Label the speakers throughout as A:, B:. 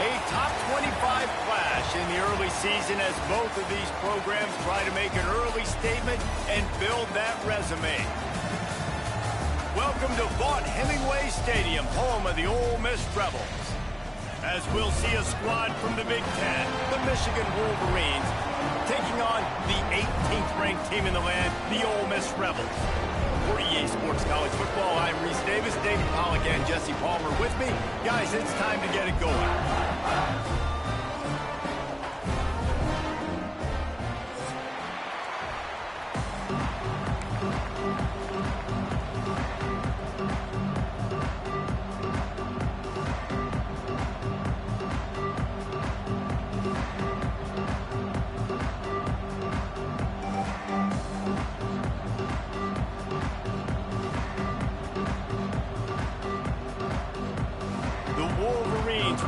A: A top 25 clash in the early season as both of these programs try to make an early statement and build that resume. Welcome to Vaught-Hemingway Stadium, home of the Ole Miss Rebels. As we'll see a squad from the Big Ten, the Michigan Wolverines, taking on the 18th ranked team in the land, the Ole Miss Rebels. For EA Sports College Football, I'm Reese Davis, David Pollack, and Jesse Palmer with me. Guys, it's time to get it going.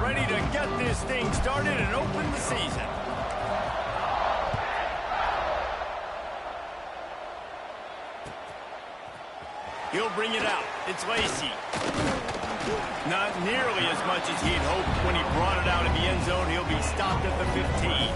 A: Ready to get this thing started and open the season. He'll bring it out. It's Lacey. Not nearly as much as he'd hoped when he brought it out in the end zone. He'll be stopped at the 15.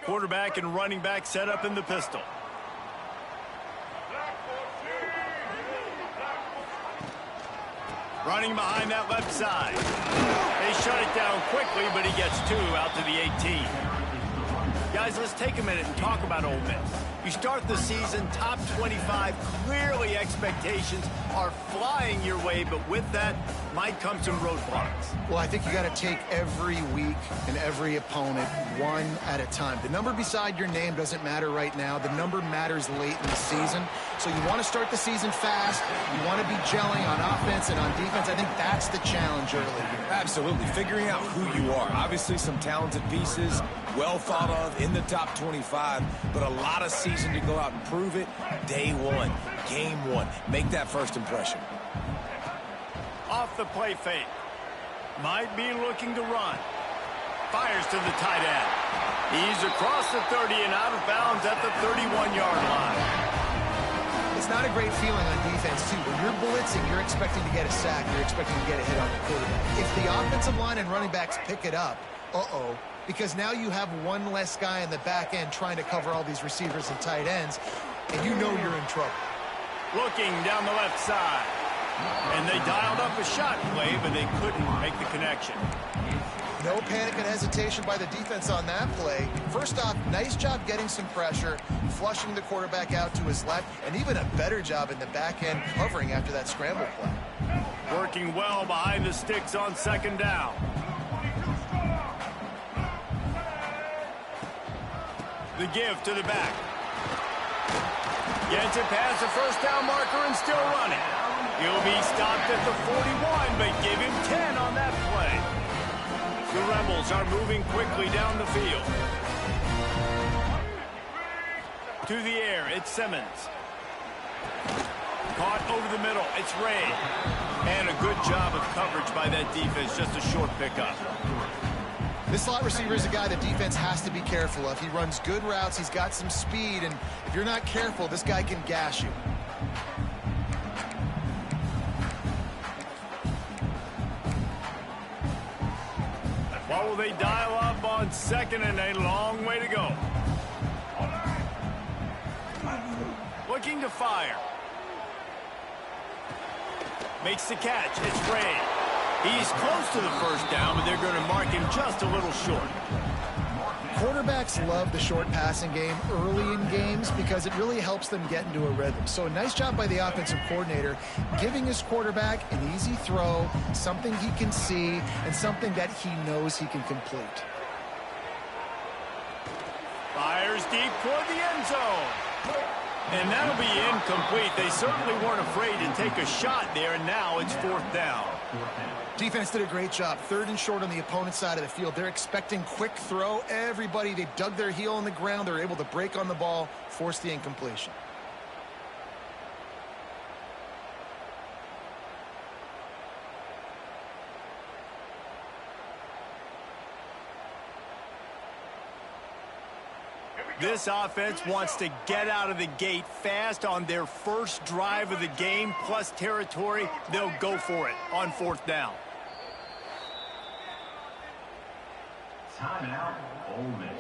A: Quarterback and running back set up in the pistol. Running behind that left side. They shut it down quickly, but he gets 2 out to the 18. Guys, let's take a minute and talk about Ole Miss. You start the season top 25. Clearly expectations are flying your way, but with that might come some roadblocks.
B: Well, I think you got to take every week and every opponent one at a time. The number beside your name doesn't matter right now. The number matters late in the season. So you want to start the season fast. You want to be gelling on offense and on defense. I think that's the challenge early here.
C: Absolutely. Figuring out who you are. Obviously some talented pieces, well thought of in the top 25, but a lot of season to go out and prove it. Day one, game one. Make that first impression.
A: Off the play fake. Might be looking to run. Fires to the tight end. He's across the 30 and out of bounds at the 31-yard line.
B: It's not a great feeling on defense, too. When you're blitzing, you're expecting to get a sack. You're expecting to get a hit on the quarterback. If the offensive line and running backs pick it up, because now you have one less guy in the back end trying to cover all these receivers and tight ends, and you know you're in trouble.
A: Looking down the left side. And they dialed up a shot play, but they couldn't make the connection.
B: No panic and hesitation by the defense on that play. First off, nice job getting some pressure, flushing the quarterback out to his left, and even a better job in the back end covering after that scramble play.
A: Working well behind the sticks on second down. The give to the back. Gets it past the first down marker and still running. He'll be stopped at the 41, but give him 10 on that play. The Rebels are moving quickly down the field. To the air, it's Simmons. Caught over the middle, it's Ray. And a good job of coverage by that defense, just a short pickup.
B: This slot receiver is a guy the defense has to be careful of. He runs good routes, he's got some speed, and if you're not careful, this guy can gash you.
A: What will they dial up on second and a long way to go? Looking to fire. Makes the catch. It's Ray. He's close to the first down, but they're going to mark him just a little short.
B: Quarterbacks love the short passing game early in games because it really helps them get into a rhythm. So a nice job by the offensive coordinator giving his quarterback an easy throw, something he can see, and something that he knows he can complete.
A: Fires deep toward the end zone. And that'll be incomplete. They certainly weren't afraid to take a shot there, and now it's fourth down.
B: Defense did a great job. Third and short on the opponent's side of the field. They're expecting quick throw. Everybody, they dug their heel in the ground. They're able to break on the ball, force the incompletion.
A: This offense wants to get out of the gate fast on their first drive of the game, plus territory. They'll go for it on 4th down.
D: Timeout, Ole Miss.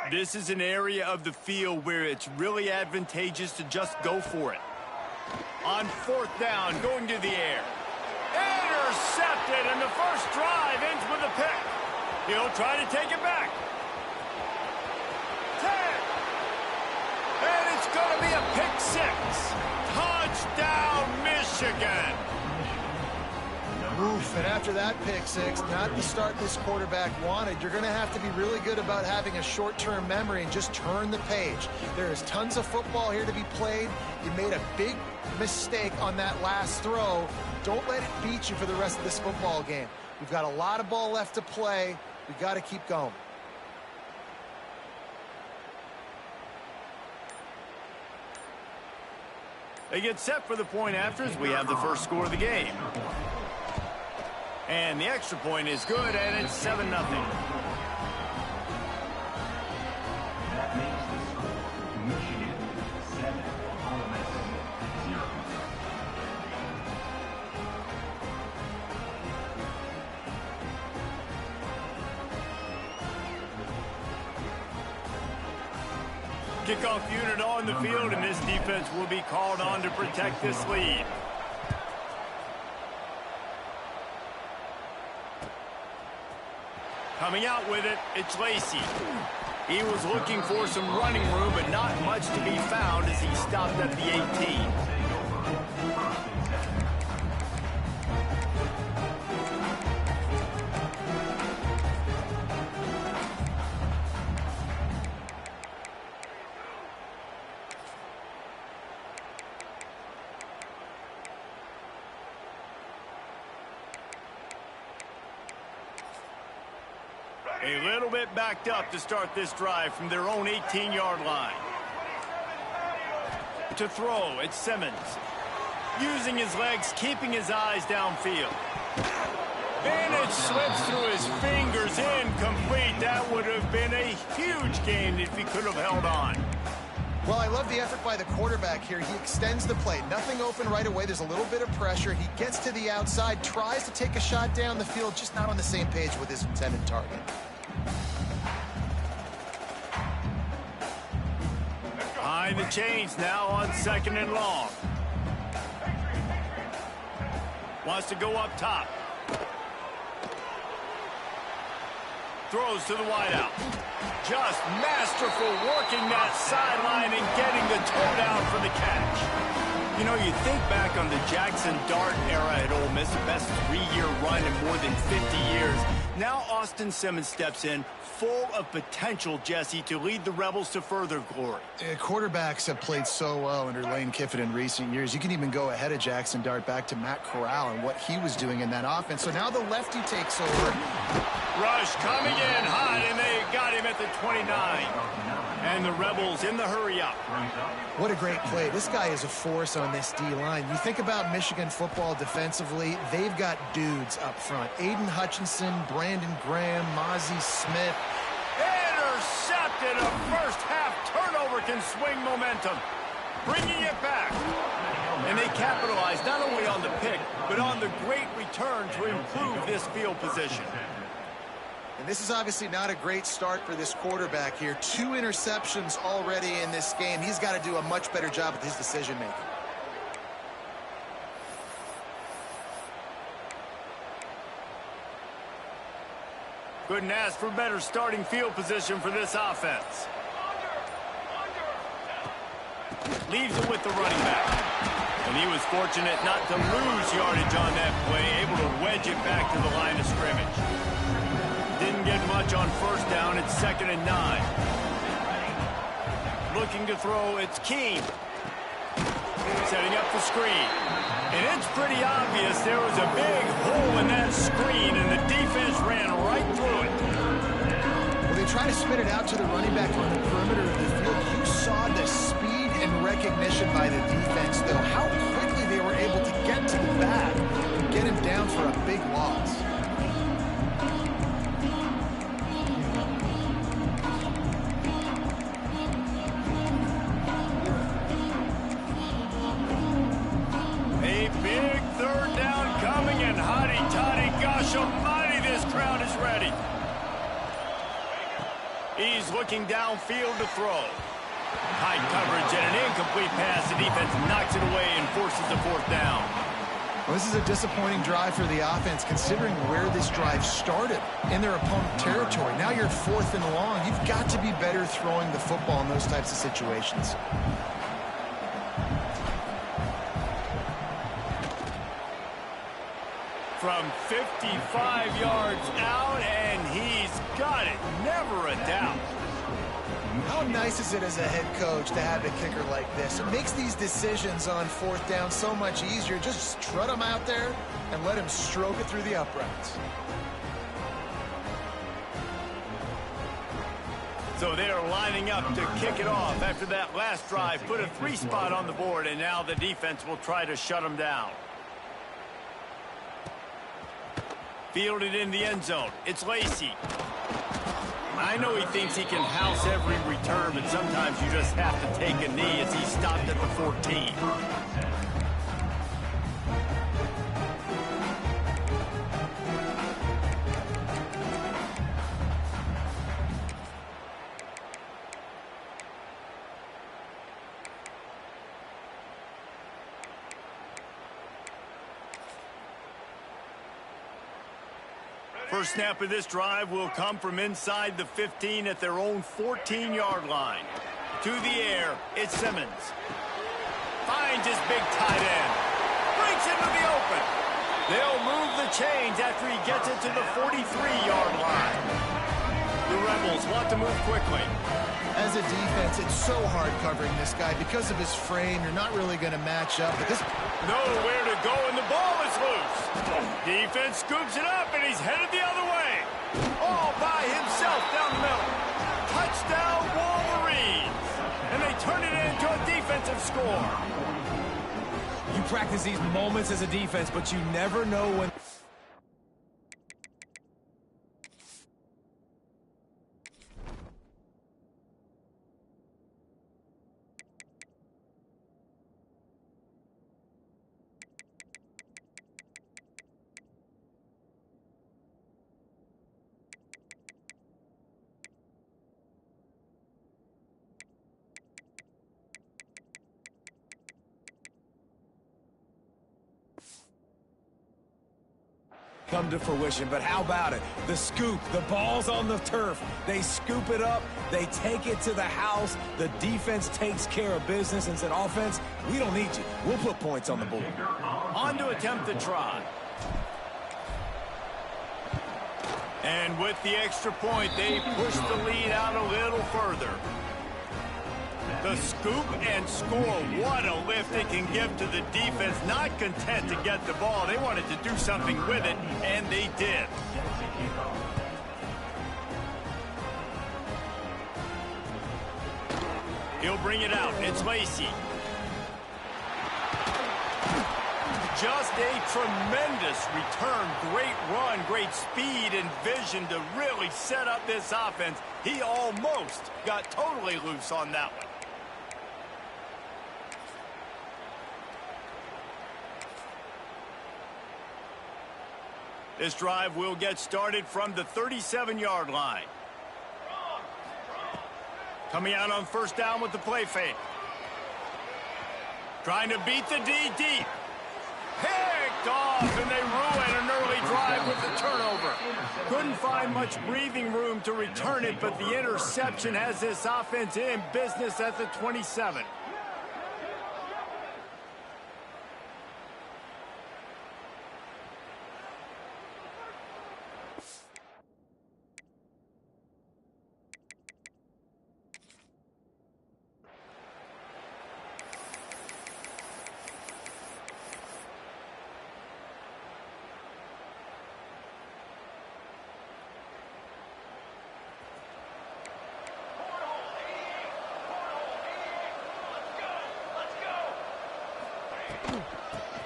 A: This is an area of the field where it's really advantageous to just go for it. On 4th down, going to the air. Intercepted, and the first drive ends with a pick. He'll try to take it back. 10. And it's going to be a pick 6. Touchdown, Michigan.
B: Oof, and after that pick 6, not the start this quarterback wanted. You're going to have to be really good about having a short-term memory and just turn the page. There is tons of football here to be played. You made a big mistake on that last throw. Don't let it beat you for the rest of this football game. We've got a lot of ball left to play. We've got to keep going.
A: They get set for the point after as we have the first score of the game. And the extra point is good, and it's 7-0.
D: That makes the score Michigan 7, Ole Miss 0.
A: Kickoff unit on the field, and this defense will be called on to protect this lead. Coming out with it, it's Lacey. He was looking for some running room, but not much to be found as he stopped at the 18. A little bit backed up to start this drive from their own 18-yard line. To throw, it's Simmons. Using his legs, keeping his eyes downfield. And it slips through his fingers, incomplete. That would have been a huge gain if he could have held on.
B: Well, I love the effort by the quarterback here. He extends the play. Nothing open right away. There's a little bit of pressure. He gets to the outside, tries to take a shot down the field, just not on the same page with his intended target.
A: Behind the chains now on 2nd and long. Wants to go up top. Throws to the wideout. Just masterful working that sideline and getting the toe down for the catch. You know, you think back on the Jackson Dart era at Ole Miss, the best 3-year run in more than 50 years. Now Austin Simmons steps in, full of potential, Jesse, to lead the Rebels to further glory.
B: Quarterbacks have played so well under Lane Kiffin in recent years. You can even go ahead of Jackson Dart back to Matt Corral and what he was doing in that offense. So now the lefty takes over.
A: Rush coming in hot, and they got him at the 29. And the Rebels in the hurry up.
B: What a great play. This guy is a force on this D-line. You think about Michigan football defensively, they've got dudes up front. Aiden Hutchinson, Brandon Graham, Mozzie Smith.
A: Intercepted. A first-half turnover can swing momentum. Bringing it back. And they capitalized not only on the pick, but on the great return to improve this field position.
B: And this is obviously not a great start for this quarterback here. 2 interceptions already in this game. He's got to do a much better job with his decision-making.
A: Couldn't ask for better starting field position for this offense. Leaves it with the running back. And he was fortunate not to lose yardage on that play, able to wedge it back to the line of scrimmage. Didn't get much on first down. It's 2nd and 9. Looking to throw. It's Keene. Setting up the screen. And it's pretty obvious there was a big hole in that screen, and the defense ran right through it.
B: Well, they try to spit it out to the running back on the perimeter of the field. You saw the speed and recognition by the defense, though. How quickly they were able to get to the back and get him down for a big loss.
A: He's looking downfield to throw. High coverage and an incomplete pass. The defense knocks it away and forces the 4th down.
B: Well, this is a disappointing drive for the offense, considering where this drive started in their opponent territory. Now you're 4th and long. You've got to be better throwing the football in those types of situations.
A: From 55 yards out, and he's got it. Never a doubt.
B: How nice is it as a head coach to have a kicker like this? It makes these decisions on 4th down so much easier. Just strut him out there and let him stroke it through the uprights.
A: So they're lining up to kick it off after that last drive. Put a 3 spot on the board, and now the defense will try to shut them down. Fielded in the end zone. It's Lacey. I know he thinks he can house every return, but sometimes you just have to take a knee as he stopped at the 14. First snap of this drive will come from inside the 15 at their own 14-yard line. To the air, it's Simmons. Finds his big tight end. Breaks into the open. They'll move the chains after he gets it to the 43-yard line. The Rebels want to move quickly.
B: As a defense, it's so hard covering this guy. Because of his frame, you're not really going to match up. But this...
A: Nowhere to go, and the ball is loose. Defense scoops it up, and he's headed the other way. All by himself down the middle. Touchdown, Wolverines. And they turn it into a defensive score.
C: You practice these moments as a defense, but you never know when... come to fruition. But how about it? The scoop, the ball's on the turf. They scoop it up. They take it to the house. The defense takes care of business and said, offense, we don't need you. We'll put points on the board.
A: On to attempt the try. And with the extra point, they push the lead out a little further. The scoop and score. What a lift it can give to the defense. Not content to get the ball. They wanted to do something with it, and they did. He'll bring it out. It's Lacey. Just a tremendous return. Great run, great speed and vision to really set up this offense. He almost got totally loose on that one. This drive will get started from the 37-yard line. Coming out on first down with the play fake. Trying to beat the D deep. Picked off, and they ruin an early drive with the turnover. Couldn't find much breathing room to return it, but the interception has this offense in business at the 27.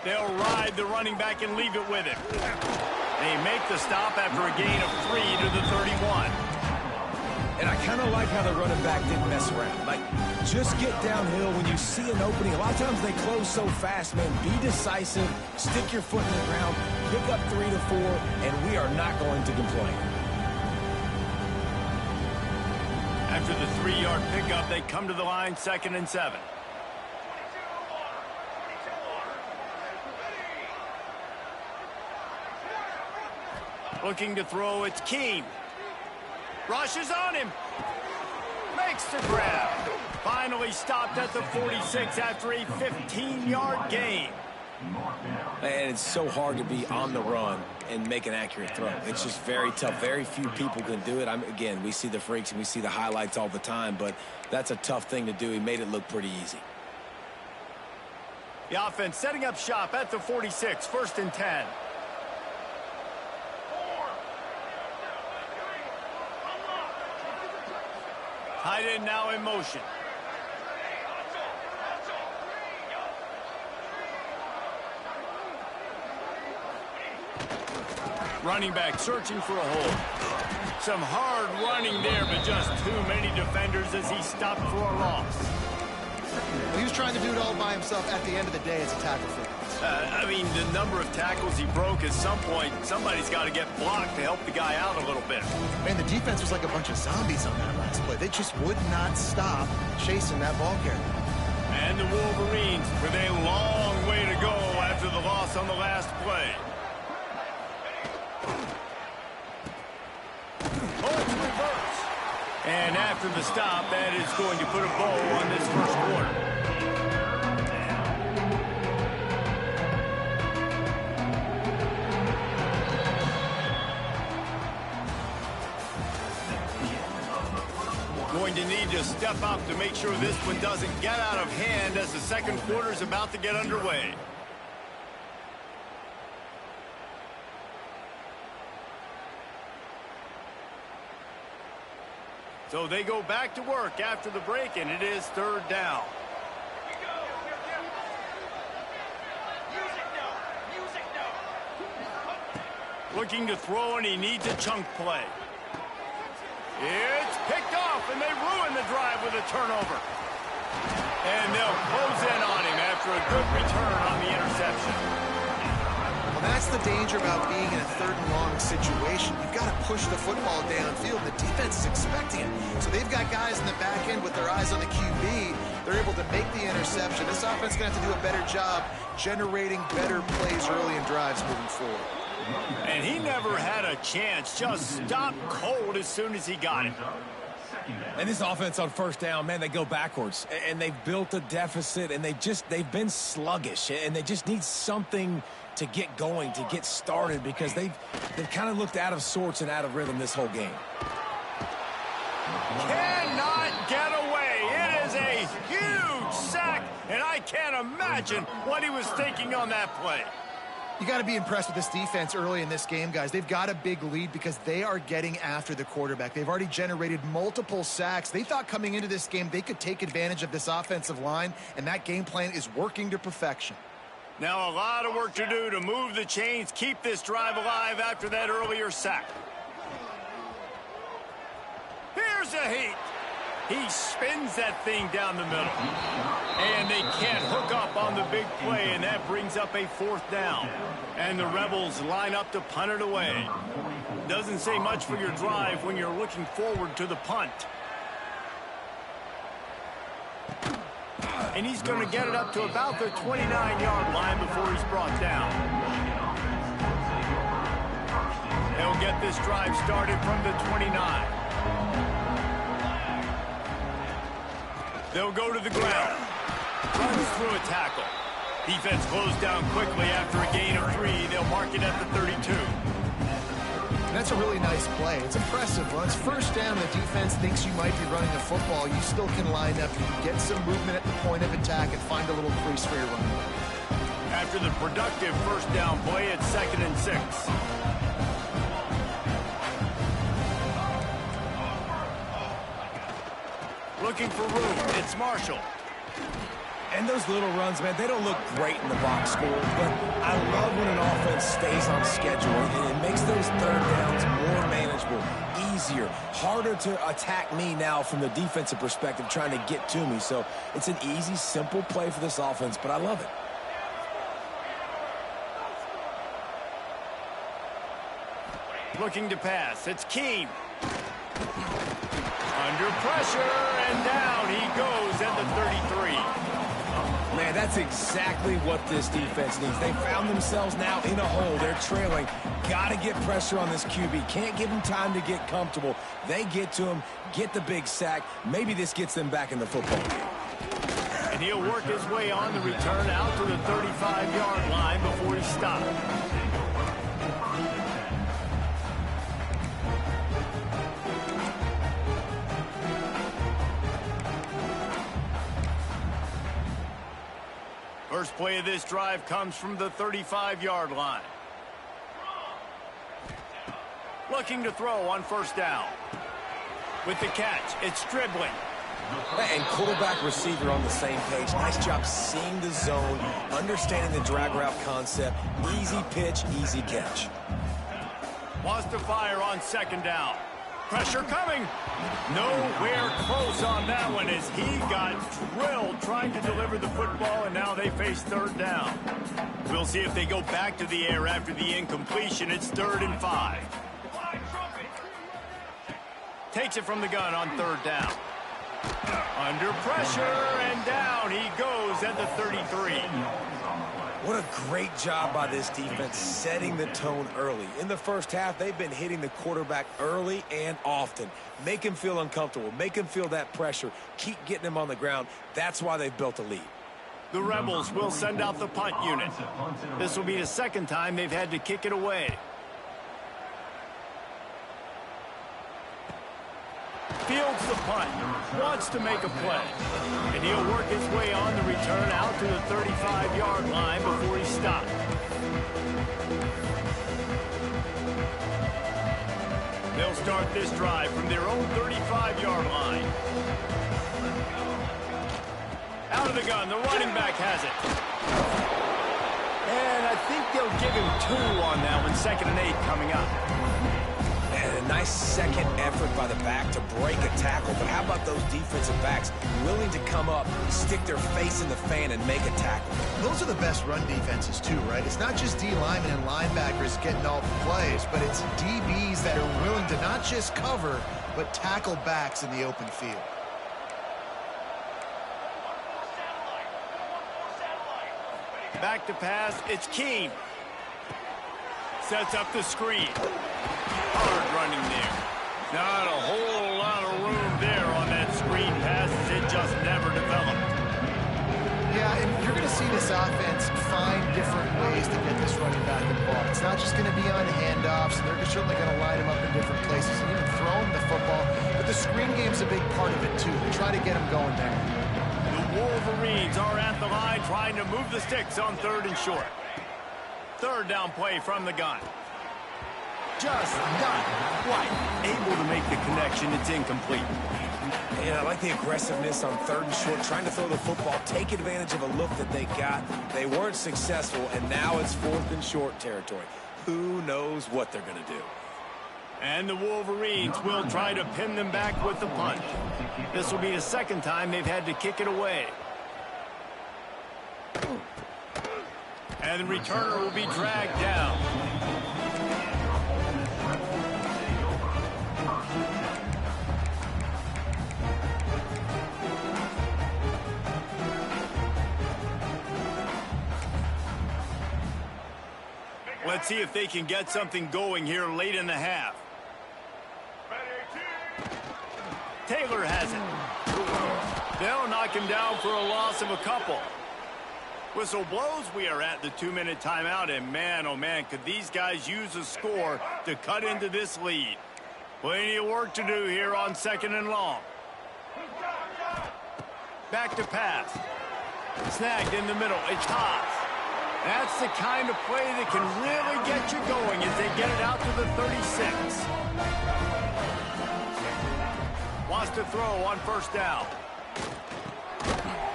A: They'll ride the running back and leave it with him. They make the stop after a gain of 3 to the 31.
C: And I kind of like how the running back didn't mess around. Like, just get downhill when you see an opening. A lot of times they close so fast, man. Be decisive, stick your foot in the ground, pick up 3 to 4, and we are not going to complain.
A: After the 3-yard pickup, they come to the line, 2nd and 7. Looking to throw, it's Keene. Rushes on him. Makes the grab. Finally stopped at the 46 after a 15-yard gain.
C: And it's so hard to be on the run and make an accurate throw. It's just very tough. Very few people can do it. Again, we see the freaks and we see the highlights all the time, but that's a tough thing to do. He made it look pretty easy.
A: The offense setting up shop at the 46, 1st and 10. Tight end now in motion. Running back searching for a hole. Some hard running there, but just too many defenders as he stopped for a loss.
B: Well, he was trying to do it all by himself. At the end of the day, it's a tackle for him.
A: I mean, the number of tackles he broke, at some point, somebody's got to get blocked to help the guy out a little bit.
B: Man, the defense was like a bunch of zombies on that last play. They just would not stop chasing that ball carrier.
A: And the Wolverines with a long way to go after the loss on the last play. Oh, it's reverse. And after the stop, that is going to put a bow on this first quarter. Going to need to step up to make sure this one doesn't get out of hand as the second quarter is about to get underway. So they go back to work after the break, and it is 3rd down. Looking to throw, and he needs a chunk play. It's picked off, and they ruin the drive with a turnover. And they'll close in on him after a good return on the interception.
B: Well, that's the danger about being in a 3rd and long situation. You've got to push the football downfield. The defense is expecting it. So they've got guys in the back end with their eyes on the QB. They're able to make the interception. This offense is going to have to do a better job generating better plays early in drives moving forward.
A: And he never had a chance. Just stopped cold as soon as he got it.
C: And this offense on first down, man, they go backwards. And they've built a deficit, and they've been sluggish. And they just need something to get going, to get started, because they've kind of looked out of sorts and out of rhythm this whole game.
A: Cannot get away. It is a huge sack, and I can't imagine what he was thinking on that play.
B: You got to be impressed with this defense early in this game, guys. They've got a big lead because they are getting after the quarterback. They've already generated multiple sacks. They thought coming into this game they could take advantage of this offensive line, and that game plan is working to perfection.
A: Now a lot of work to do to move the chains, keep this drive alive after that earlier sack. Here's a heat. He spins that thing down the middle. And they can't hook up on the big play, and that brings up a 4th down. And the Rebels line up to punt it away. Doesn't say much for your drive when you're looking forward to the punt. And he's going to get it up to about the 29-yard line before he's brought down. They'll get this drive started from the 29. They'll go to the ground. Runs through a tackle. Defense closed down quickly after a gain of 3. They'll mark it at the 32.
B: That's a really nice play. It's impressive. Once first down, the defense thinks you might be running the football. You still can line up. You can get some movement at the point of attack and find a little crease for your running back.
A: After the productive first down play, it's 2nd and 6. Looking for room. It's Marshall.
C: And those little runs, man, they don't look great in the box score, but I love when an offense stays on schedule, and it makes those third downs more manageable, easier, harder to attack me now from the defensive perspective trying to get to me. So it's an easy, simple play for this offense, but I love it.
A: Looking to pass. It's Keene. Under pressure, and down he goes at the 33.
C: Man, that's exactly what this defense needs. They found themselves now in a hole. They're trailing. Got to get pressure on this QB. Can't give him time to get comfortable. They get to him, get the big sack. Maybe this gets them back in the football game.
A: And he'll work his way on the return out to the 35-yard line before he stops. First play of this drive comes from the 35-yard line. Looking to throw on first down. With the catch, it's dribbling.
C: And quarterback receiver on the same page. Nice job seeing the zone, understanding the drag route concept. Easy pitch, easy catch.
A: Wants to fire on second down. Pressure coming. Nowhere close on that one as he got drilled trying to deliver the football, and now they face third down. We'll see if they go back to the air after the incompletion. It's 3rd and 5. Takes it from the gun on third down. Under pressure, and down he goes at the 33.
C: What a great job by this defense setting the tone early. In the first half, they've been hitting the quarterback early and often. Make him feel uncomfortable. Make him feel that pressure. Keep getting him on the ground. That's why they've built a lead.
A: The Rebels will send out the punt unit. This will be the second time they've had to kick it away. Fields the punt, wants to make a play, and he'll work his way on the return out to the 35-yard line before he stops. They'll start this drive from their own 35-yard line. Out of the gun, the running back has it. And I think they'll give him 2 on that one, 2nd and 8 coming up.
C: And a nice second effort by the back to break a tackle. But how about those defensive backs willing to come up, stick their face in the fan, and make a tackle?
B: Those are the best run defenses too, right? It's not just D linemen and linebackers getting all the plays, but it's DBs that are willing to not just cover, but tackle backs in the open field.
A: Back to pass, it's Keene. Sets up the screen. Hard running there. Not a whole lot of room there on that screen pass. It just never developed.
B: Yeah, and you're going to see this offense find different ways to get this running back involved. It's not just going to be on handoffs. They're certainly going to line him up in different places and even throw him the football. But the screen game's a big part of it, too. They try to get him going there.
A: The Wolverines are at the line trying to move the sticks on 3rd and short. 3rd down play from the gun. Just not quite able to make the connection. It's incomplete.
C: And I like the aggressiveness on 3rd and short, trying to throw the football, take advantage of a look that they got. They weren't successful, and now it's 4th and short territory. Who knows what they're going to do?
A: And the Wolverines will try to pin them back with the punt. This will be the 2nd time they've had to kick it away. And the returner will be dragged down. Let's see if they can get something going here late in the half. Taylor has it. They'll knock him down for a loss of a couple. Whistle blows. We are at the 2-minute timeout, and man, oh man, could these guys use a score to cut into this lead. Plenty of work to do here on 2nd and long. Back to pass. Snagged in the middle. It's Haas. That's the kind of play that can really get you going as they get it out to the 36. Wants to throw on 1st down.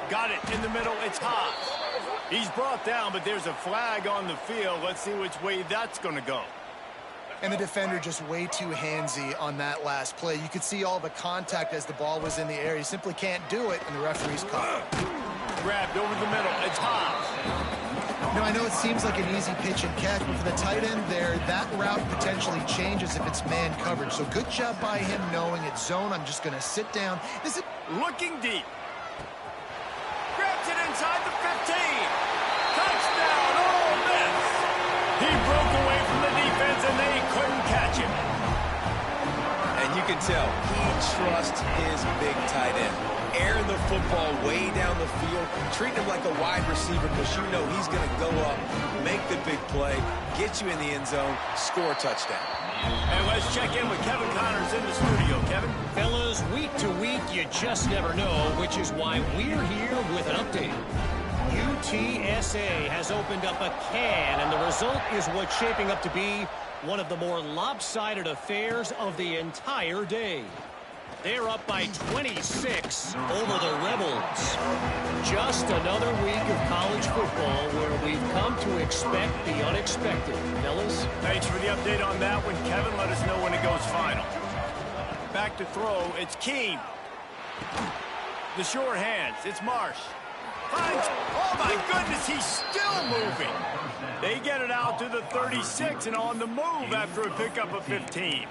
A: Got it in the middle. It's Haas. He's brought down, but there's a flag on the field. Let's see which way that's going to go.
B: And the defender just way too handsy on that last play. You could see all the contact as the ball was in the air. He simply can't do it, and the referee's caught.
A: Grabbed over the middle. It's Haas.
B: No, I know it seems like an easy pitch and catch, but for the tight end there, that route potentially changes if it's man coverage. So good job by him knowing it's zone. I'm just going to sit down. This is
A: looking deep. Grabs it inside the 15. Touchdown, Ole Miss. He broke away from the defense, and they couldn't catch him.
C: And you can tell he trusts his big tight end. Airing the football way down the field, treating him like a wide receiver because you know he's going to go up, make the big play, get you in the end zone, score a touchdown.
A: And let's check in with Kevin Connors in the studio. Kevin?
E: Fellas, week to week, you just never know, which is why we're here with an update. UTSA has opened up a can, and the result is what's shaping up to be one of the more lopsided affairs of the entire day. They're up by 26 over the Rebels. Just another week of college football where we've come to expect the unexpected. Fellas?
A: Thanks for the update on that one, Kevin. Let us know when it goes final. Back to throw. It's Keene. The sure hands. It's Marsh. Finds. Oh, my goodness. He's still moving. They get it out to the 36 and on the move after a pickup of 15.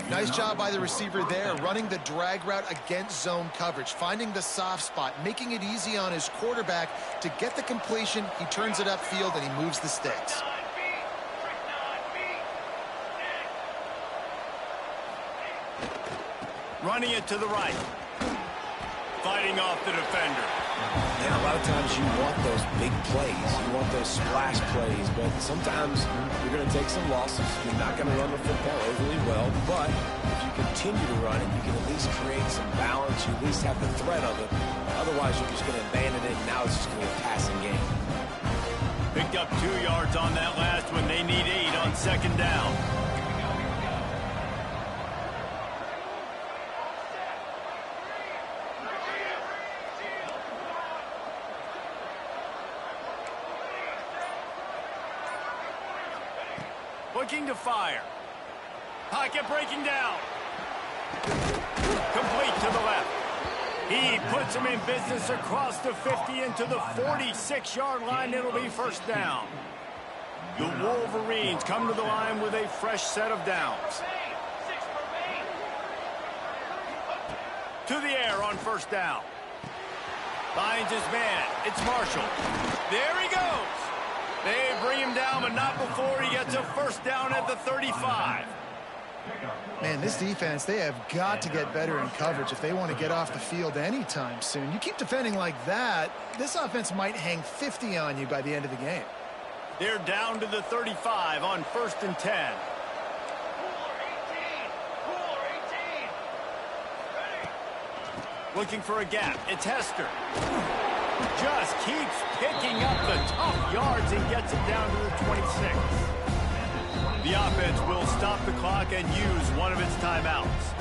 B: nice job by the receiver there, running the drag route against zone coverage, finding the soft spot, making it easy on his quarterback to get the completion. He turns it upfield and he moves the sticks.
A: Running it to the right. Fighting off the defender.
C: And a lot of times you want those big plays. You want those splash plays. But sometimes you're going to take some losses. You're not going to run the football overly well. But if you continue to run it, you can at least create some balance. You at least have the threat of it. Otherwise, you're just going to abandon it. And now it's just going to be a passing game.
A: Picked up 2 yards on that last one. They need 8 on second down. Looking to fire. Pocket breaking down. Complete to the left. He puts him in business across the 50 into the 46-yard line. It'll be first down. The Wolverines come to the line with a fresh set of downs. To the air on first down. Finds his man. It's Marshall. There he goes. They bring him down, but not before he gets a first down at the 35.
B: Man, this defense, they have got to get better in coverage if they want to get off the field anytime soon. You keep defending like that, this offense might hang 50 on you by the end of the game.
A: They're down to the 35 on 1st and 10. Looking for a gap. It's Hester. Just keeps picking up the tough yards and gets it down to the 26. The offense will stop the clock and use one of its timeouts.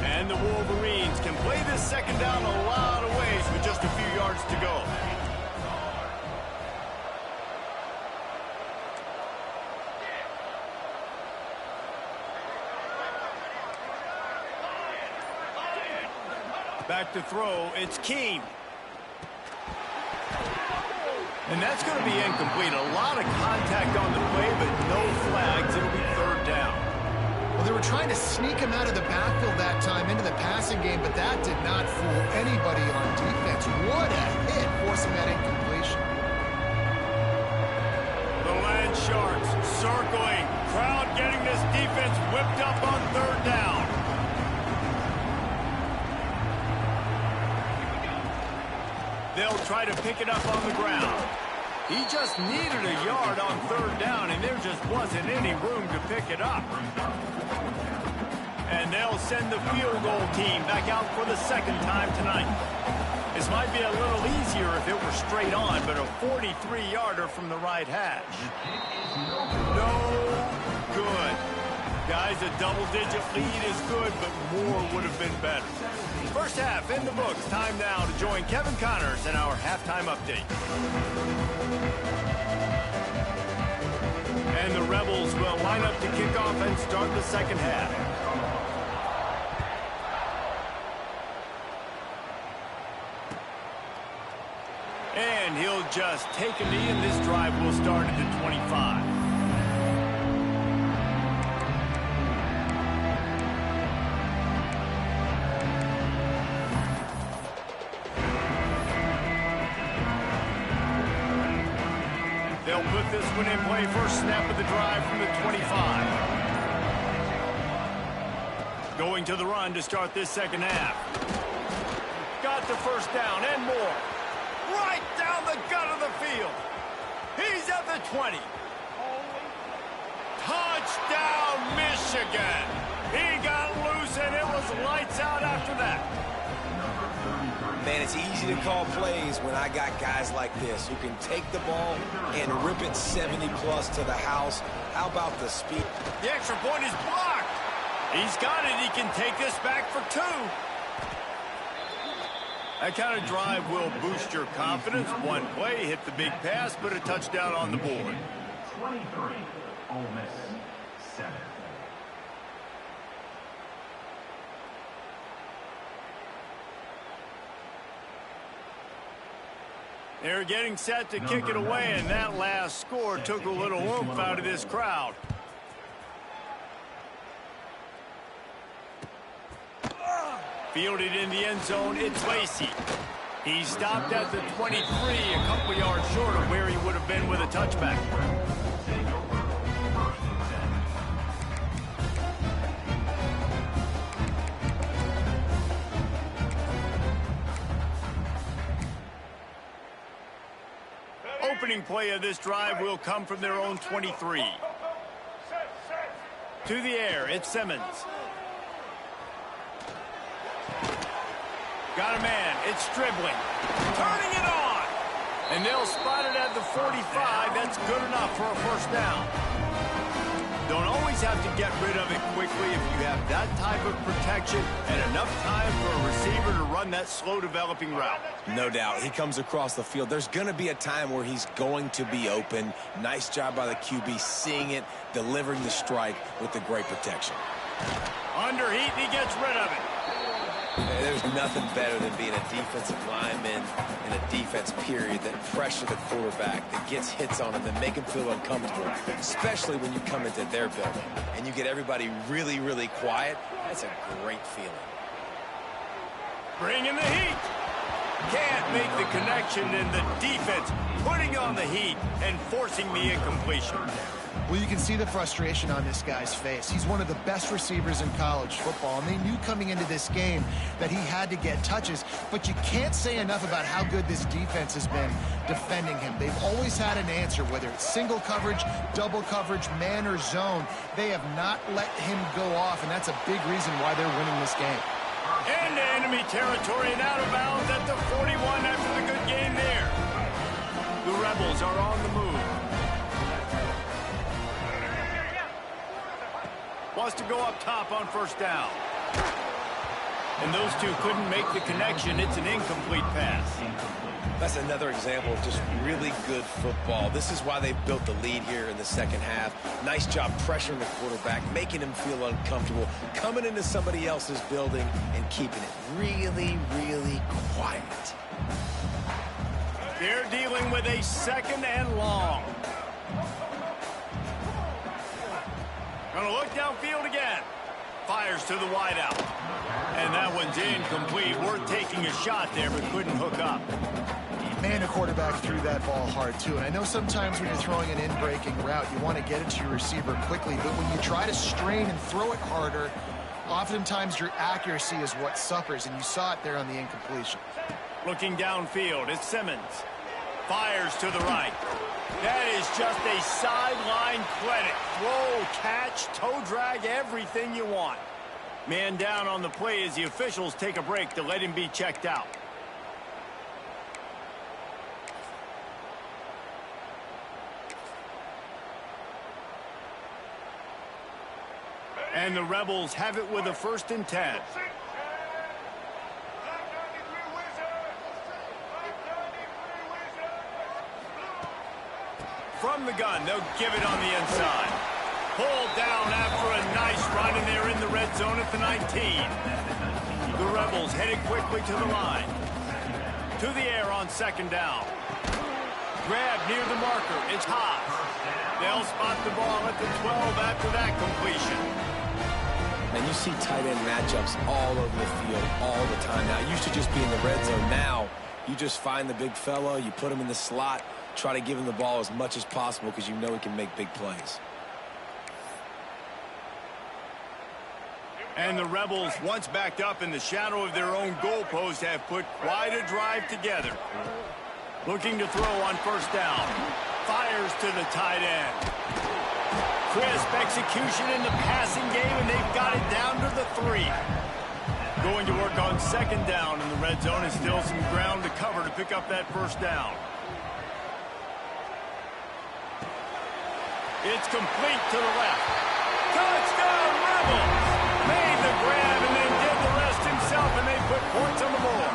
A: And the Wolverines can play this second down a lot of ways with just a few yards to go. Back to throw, it's Keene. And that's going to be incomplete. A lot of contact on the play, but no flags. It'll be 3rd down.
B: Well, they were trying to sneak him out of the backfield that time into the passing game, but that did not fool anybody on defense. What a hit forcing that incompletion.
A: The Land Sharks circling. Crowd getting this defense whipped up on 3rd down. They'll try to pick it up on the ground. He just needed a yard on 3rd down, and there just wasn't any room to pick it up. And they'll send the field goal team back out for the 2nd time tonight. This might be a little easier if it were straight on, but a 43-yarder from the right hash. No good. Guys, a double-digit lead is good, but more would have been better. First half in the books. Time now to join Kevin Connors in our halftime update. And the Rebels will line up to kick off and start the second half. And he'll just take a knee, and this drive will start at the 25. They'll put this one in play. First snap of the drive from the 25. Going to the run to start this second half. Got the first down and more. Right down the gut of the field. He's at the 20. Touchdown, Michigan. He got loose, and it was lights out after that.
C: Man, it's easy to call plays when I got guys like this who can take the ball and rip it 70-plus to the house. How about the speed?
A: The extra point is blocked. He's got it. He can take this back for 2. That kind of drive will boost your confidence. One play, hit the big pass, put a touchdown on the board.
D: 23, Ole Miss, 7.
A: They're getting set to kick it away, and that last score took a little oomph out of this crowd. Fielded in the end zone, it's Lacey. He stopped at the 23, a couple yards short of where he would have been with a touchback. Opening play of this drive will come from their own 23. To the air, it's Simmons. Got a man, it's Stribling. Turning it on! And they'll spot it at the 45. That's good enough for a first down. Don't always have to get rid of it quickly if you have that type of protection and enough time for a receiver to run that slow-developing route.
C: No doubt. He comes across the field. There's going to be a time where he's going to be open. Nice job by the QB seeing it, delivering the strike with the great protection.
A: Under heat, and he gets rid of it.
C: There's nothing better than being a defensive lineman in a defense period that pressure the quarterback, that gets hits on him, that make him feel uncomfortable, especially when you come into their building and you get everybody really, really quiet. That's a great feeling.
A: Bring in the heat. Can't make the connection, and the defense putting on the heat and forcing the incompletion.
B: Well, you can see the frustration on this guy's face. He's one of the best receivers in college football, and they knew coming into this game that he had to get touches, but you can't say enough about how good this defense has been defending him. They've always had an answer, whether it's single coverage, double coverage, man or zone. They have not let him go off, and that's a big reason why they're winning this game.
A: Into enemy territory and out of bounds at the 41 after the good game there. The Rebels are on the move. Wants to go up top on first down. And those two couldn't make the connection. It's an incomplete pass.
C: That's another example of just really good football. This is why they built the lead here in the second half. Nice job pressuring the quarterback, making him feel uncomfortable, coming into somebody else's building and keeping it really, really quiet.
A: They're dealing with a second and long. Gonna look downfield again. Fires to the wideout. And that one's incomplete. Worth taking a shot there, but couldn't hook up.
B: Man, the quarterback threw that ball hard, too. And I know sometimes when you're throwing an in-breaking route, you want to get it to your receiver quickly. But when you try to strain and throw it harder, oftentimes your accuracy is what suffers. And you saw it there on the incompletion.
A: Looking downfield, it's Simmons. Fires to the right. That is just a sideline credit. Throw, catch, toe drag, everything you want. Man down on the play as the officials take a break to let him be checked out. And the Rebels have it with a 1st and 10. From the gun, they'll give it on the inside. Pulled down after a nice run, and they're in the red zone at the 19. The Rebels headed quickly to the line. To the air on 2nd down. Grab near the marker. It's Haas. They'll spot the ball at the 12 after that completion.
C: And you see tight end matchups all over the field all the time. Now, it used to just be in the red zone. Now, you just find the big fella, you put him in the slot, try to give him the ball as much as possible because you know he can make big plays.
A: And the Rebels, once backed up in the shadow of their own goalpost, have put quite a drive together. Looking to throw on 1st down. Fires to the tight end. Crisp execution in the passing game, and they've got it down to the 3. Going to work on 2nd down in the red zone, and still some ground to cover to pick up that 1st down. It's complete to the left. Touchdown, Rebels! Made the grab and then did the rest himself, and they put points on the board.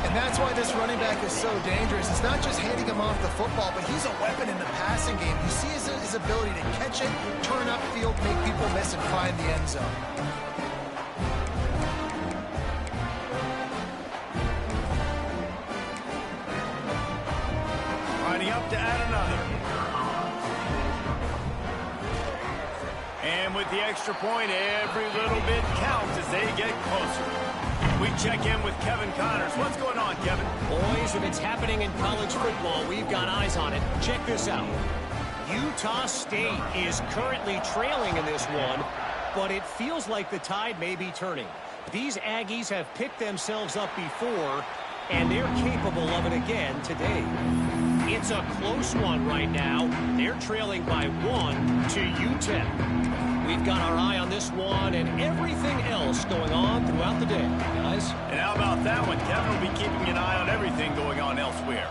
B: And that's why this running back is so dangerous. It's not just handing him off the football, but he's a weapon in the passing game. You see his ability to catch it, turn upfield, make people miss, and find the end zone.
A: Lining up to add another. And with the extra point, every little bit counts as they get closer. We check in with Kevin Connors. What's going on, Kevin?
E: Boys, if it's happening in college football, we've got eyes on it. Check this out. Utah State is currently trailing in this one, but it feels like the tide may be turning. These Aggies have picked themselves up before, and they're capable of it again today. It's a close one right now. They're trailing by 1 to UTEP. We've got our eye on this one and everything else going on throughout the day, guys.
A: And how about that one? Kevin will be keeping an eye on everything going on elsewhere.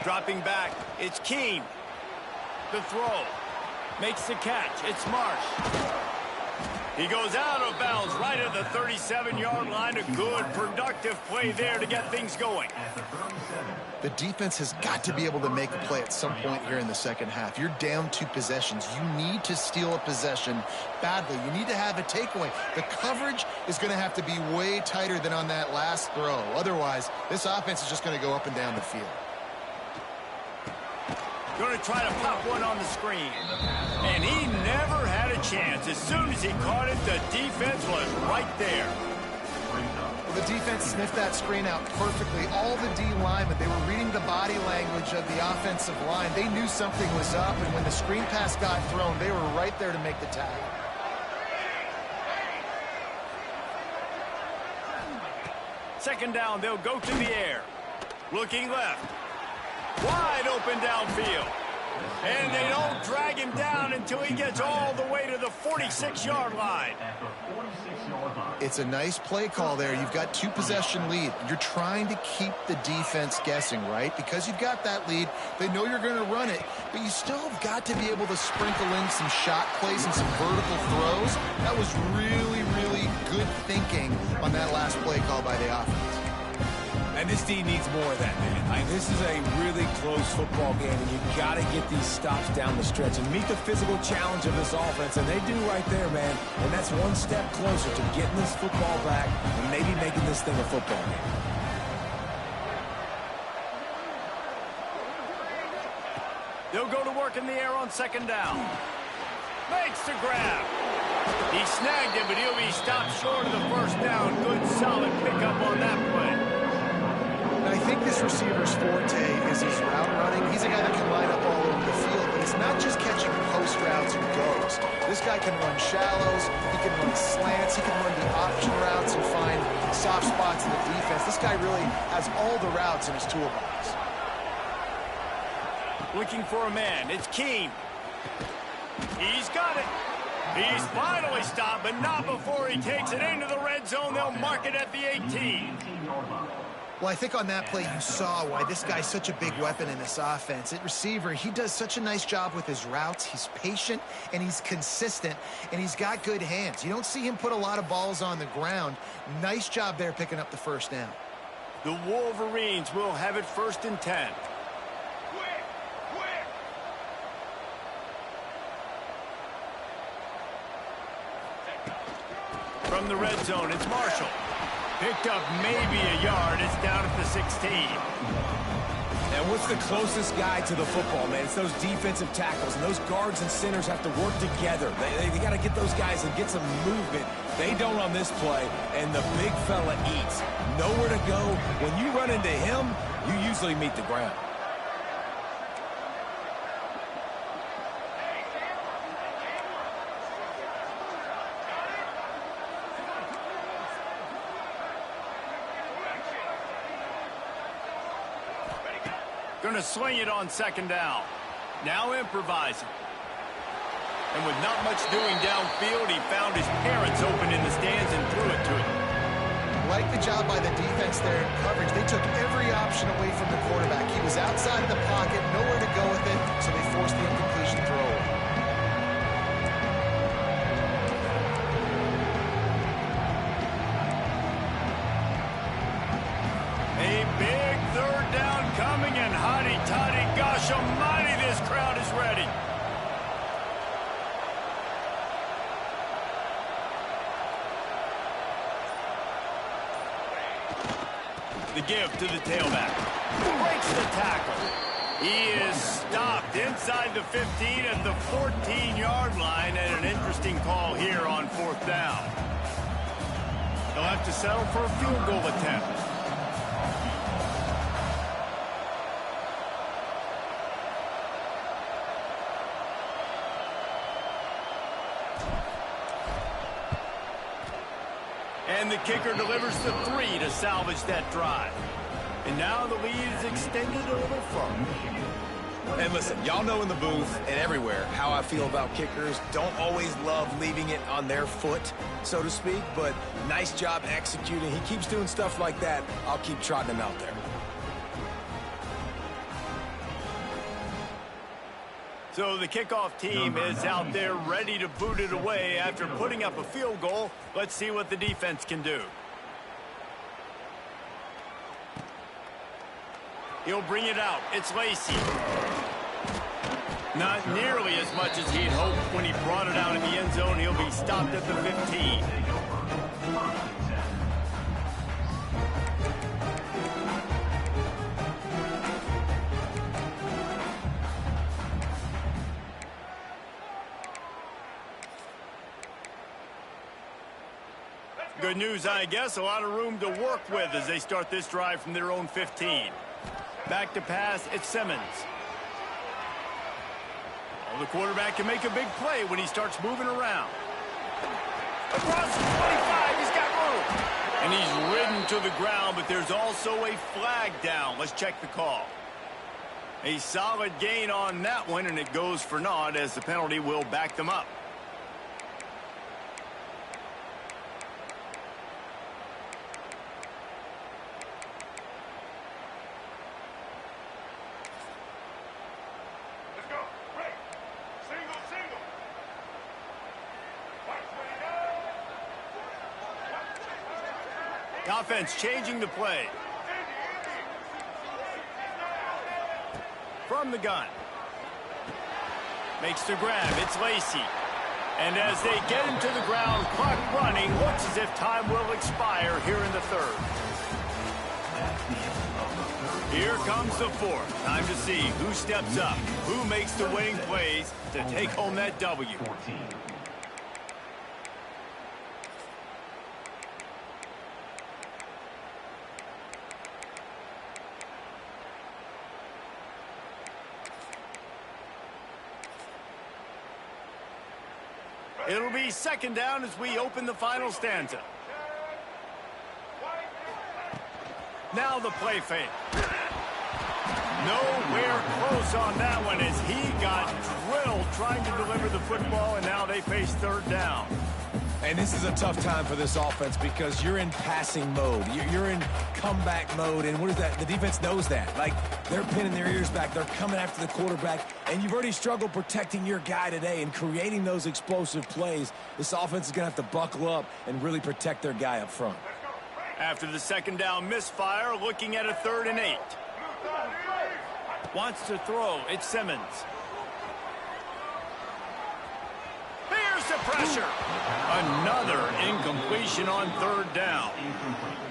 A: Dropping back, it's Keene. The throw. Makes the catch. It's Marsh. He goes out of bounds right at the 37-yard line. A good, productive play there to get things going.
B: The defense has got to be able to make a play at some point here in the second half. You're down 2 possessions. You need to steal a possession badly. You need to have a takeaway. The coverage is going to have to be way tighter than on that last throw. Otherwise, this offense is just going to go up and down the field.
A: Going to try to pop one on the screen. And he never had a chance. As soon as he caught it, the defense was right there.
B: Well, the defense sniffed that screen out perfectly. All the D linemen, they were reading the body language of the offensive line. They knew something was up, and when the screen pass got thrown, they were right there to make the tackle.
A: Second down, they'll go to the air. Looking left. Wide open downfield. And they don't drag him down until he gets all the way to the 46-yard line.
B: It's a nice play call there. You've got 2-possession lead. You're trying to keep the defense guessing, right? Because you've got that lead. They know you're going to run it, but you still have got to be able to sprinkle in some shot plays and some vertical throws. That was really, really good thinking on that last play call by the offense.
C: And this team needs more of that, man. This is a really close football game, and you've got to get these stops down the stretch and meet the physical challenge of this offense, and they do right there, man. And that's one step closer to getting this football back and maybe making this thing a football game.
A: They'll go to work in the air on second down. Makes the grab. He snagged him, but he'll be stopped short of the first down. Good, solid pickup on that play.
B: I think this receiver's forte is his route running. He's a guy that can line up all over the field, but it's not just catching post routes and goes. This guy can run shallows, he can run slants, he can run the option routes and find soft spots in the defense. This guy really has all the routes in his toolbox.
A: Looking for a man. It's Keene. He's got it. He's finally stopped, but not before he takes it into the red zone. They'll mark it at the 18.
B: Well, I think on that play you saw why this guy's such a big weapon in this offense. At receiver, he does such a nice job with his routes. He's patient, and he's consistent, and he's got good hands. You don't see him put a lot of balls on the ground. Nice job there picking up the first down.
A: The Wolverines will have it 1st and 10. From the red zone, it's Marshall. Picked up maybe a yard. It's down at the 16.
C: And what's the closest guy to the football, man? It's those defensive tackles, and those guards and centers have to work together. They got to get those guys and get some movement. They don't on this play, and the big fella eats. Nowhere to go. When you run into him, you usually meet the ground.
A: Going to swing it on second down. Now improvising. And with not much doing downfield, he found his parents open in the stands and threw it to him.
B: Like the job by the defense there in coverage. They took every option away from the quarterback. He was outside of the pocket, nowhere to go with it, so they forced the incompletion throw away.
A: A big third down coming, and hotty-toddy, gosh almighty, this crowd is ready. The give to the tailback. Breaks the tackle. He is stopped inside the 15 at the 14-yard line, and an interesting call here on 4th down. They'll have to settle for a field goal attempt. And the kicker delivers the 3 to salvage that drive. And now the lead is extended a little further.
C: And listen, y'all know in the booth and everywhere how I feel about kickers. Don't always love leaving it on their foot, so to speak, but nice job executing. He keeps doing stuff like that. I'll keep trotting him out there.
A: So the kickoff team is out there ready to boot it away after putting up a field goal. Let's see what the defense can do. He'll bring it out. It's Lacey. Not nearly as much as he'd hoped when he brought it out in the end zone. He'll be stopped at the 15. Good news, I guess. A lot of room to work with as they start this drive from their own 15. Back to pass, it's Simmons. Well, the quarterback can make a big play when he starts moving around. Across the 25, he's got room. And he's ridden to the ground, but there's also a flag down. Let's check the call. A solid gain on that one, and it goes for naught as the penalty will back them up.
D: Let's go. Break. Single.
A: The offense changing the play. From the gun. Makes the grab. It's Lacey. And as they get him to the ground, clock running, looks as if time will expire here in the third. Here comes the fourth. Time to see who steps up, who makes the winning plays to take home that W.
D: 14.
A: It'll be second down as we open the final stanza. Now the play fake. Nowhere close on that one as he got drilled trying to deliver the football, and now they face third down.
C: And this is a tough time for this offense because you're in passing mode. You're in comeback mode, and what is that? The defense knows that. Like, they're pinning their ears back. They're coming after the quarterback, and you've already struggled protecting your guy today and creating those explosive plays. This offense is going to have to buckle up and really protect their guy up front.
A: After the second down misfire, looking at a 3rd and 8. Wants to throw. It's Simmons. Here's the pressure. Another incompletion on 3rd down.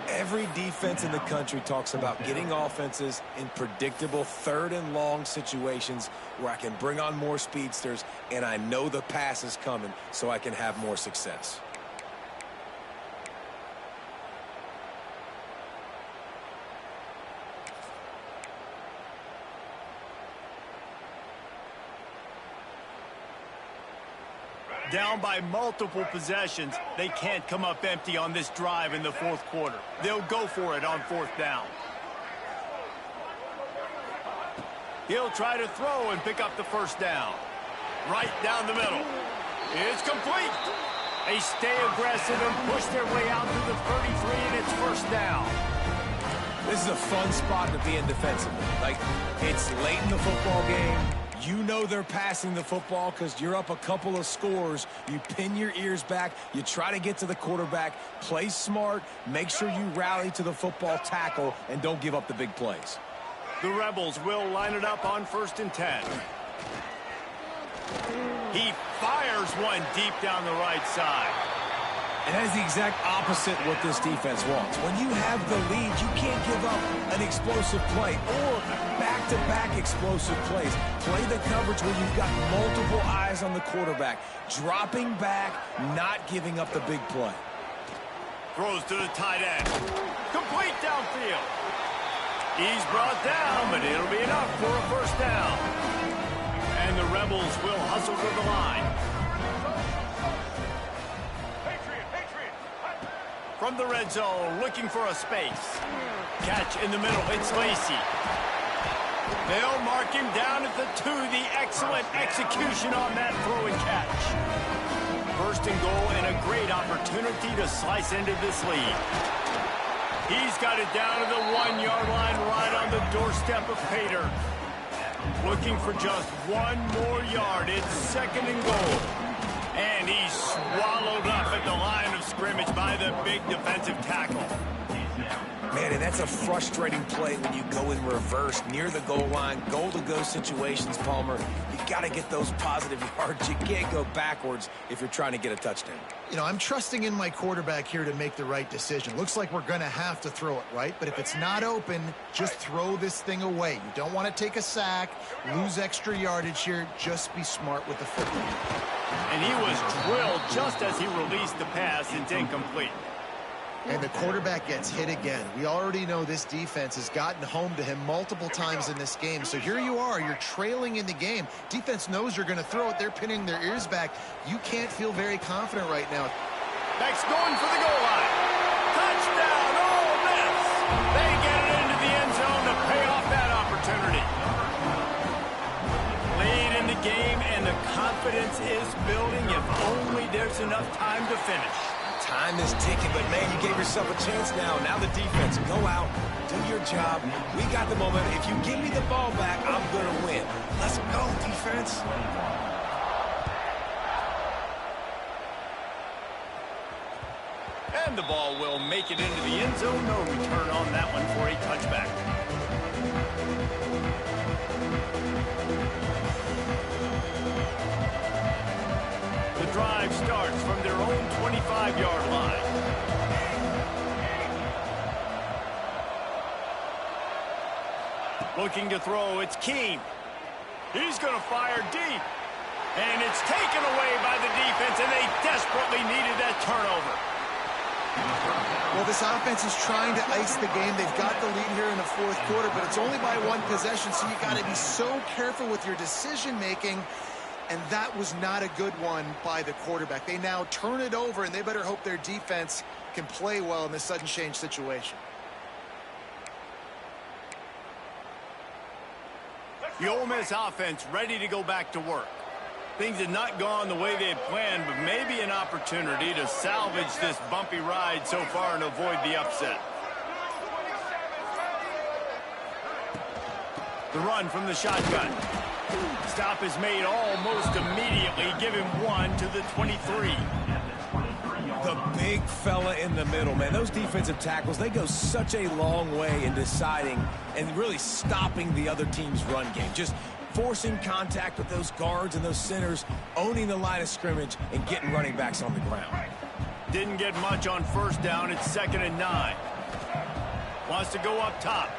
C: Every defense in the country talks about getting offenses in predictable 3rd and long situations where I can bring on more speedsters and I know the pass is coming so I can have more success.
A: Down by multiple possessions, they can't come up empty on this drive in the 4th quarter. They'll go for it on 4th down. He'll try to throw and pick up the 1st down. Right down the middle. It's complete. They stay aggressive and push their way out to the 33, and it's 1st down.
C: This is a fun spot to be in defensively. Like, it's late in the football game. You know they're passing the football because you're up a couple of scores. You pin your ears back. You try to get to the quarterback. Play smart. Make sure you rally to the football tackle and don't give up the big plays.
A: The Rebels will line it up on 1st and 10. He fires one deep down the right side.
C: And that is the exact opposite what this defense wants. When you have the lead, you can't give up an explosive play or back-to-back explosive plays. Play the coverage where you've got multiple eyes on the quarterback. Dropping back, not giving up the big play.
A: Throws to the tight end. Complete downfield. He's brought down, but it'll be enough for a 1st down. And the Rebels will hustle to the line. From the red zone, looking for a space. Catch in the middle, it's Lacey. They'll mark him down at the 2. The excellent execution on that throw and catch. 1st and goal and a great opportunity to slice into this lead. He's got it down to the 1-yard line right on the doorstep of Pater. Looking for just 1 more yard. It's 2nd and goal. And he's swallowed up at the line of scrimmage by the big defensive tackle.
C: Man, and that's a frustrating play when you go in reverse near the goal line, goal-to-go situations, Palmer. You got to get those positive yards. You can't go backwards if you're trying to get a touchdown.
B: You know, I'm trusting in my quarterback here to make the right decision. Looks like we're going to have to throw it, right? But if it's not open, just throw this thing away. You don't want to take a sack, lose extra yardage here. Just be smart with the football.
A: And he was drilled just as he released the pass. It's incomplete.
B: And the quarterback gets hit again. We already know this defense has gotten home to him multiple times in this game. So here you are, you're trailing in the game. Defense knows you're going to throw it. They're pinning their ears back. You can't feel very confident right now.
A: Beck's going for the goal line. Touchdown, Ole Miss. They get it into the end zone to pay off that opportunity. Lead in the game, and the confidence is building if only there's enough time to finish.
C: Time is ticking, but man, you gave yourself a chance now. Now the defense, go out, do your job. We got the moment. If you give me the ball back, I'm going to win. Let's go, defense.
A: And the ball will make it into the end zone. No return on that one for a touchback. The drive starts from their own 25-yard line. Looking to throw, it's Keene. He's going to fire deep. And it's taken away by the defense, and they desperately needed that turnover.
B: Well, this offense is trying to ice the game. They've got the lead here in the fourth quarter, but it's only by one possession, so you got to be so careful with your decision-making. And that was not a good one by the quarterback. They now turn it over, and they better hope their defense can play well in this sudden change situation.
A: The Ole Miss offense ready to go back to work. Things had not gone the way they had planned, but maybe an opportunity to salvage this bumpy ride so far and avoid the upset. The run from the shotgun. Stop is made almost immediately. Give him one to the 23.
C: The big fella in the middle, man. Those defensive tackles, they go such a long way in deciding and really stopping the other team's run game. Just forcing contact with those guards and those centers, owning the line of scrimmage, and getting running backs on the ground.
A: Didn't get much on first down. It's 2nd and 9. Wants to go up top.